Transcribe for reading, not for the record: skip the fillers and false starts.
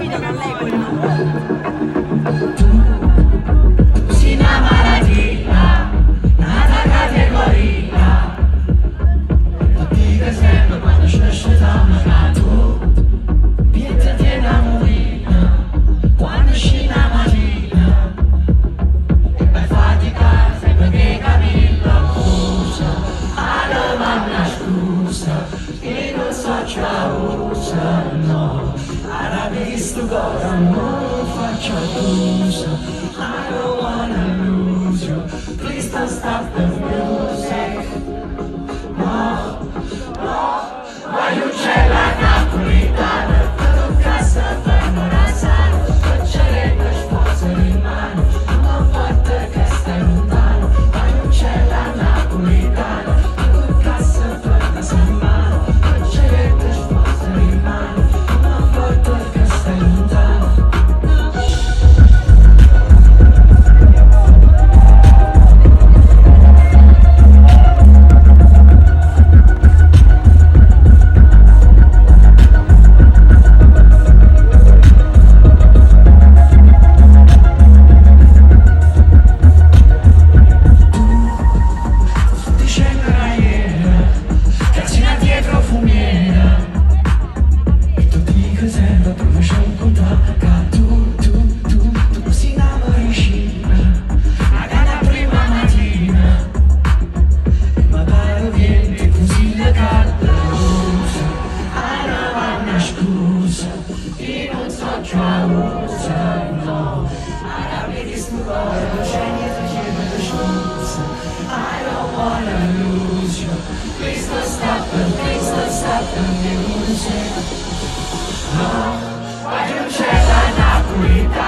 capito che a lei quello. Si una malattia, una categoria. Tutti che sempre quando scesce da una cato, niente ti innamorina, quando scina mattina. E per fatica sempre che capirlo accusa, alla manna scusa, che non so ciausa, no. Ara visto cosa non faccio accusa. I don't wanna lose you. Please don't stop the music. No, no, voglio c'è la napolitana, per casa per non alzare, facciare sposa in mano, non forte che stai lontano, voglio c'è la napolitana, per casa per in mano, facciare sposa in mano, non forte che stai lontano. I don't wanna lose you. Please don't stop the music. No, why you c'è la napolitana?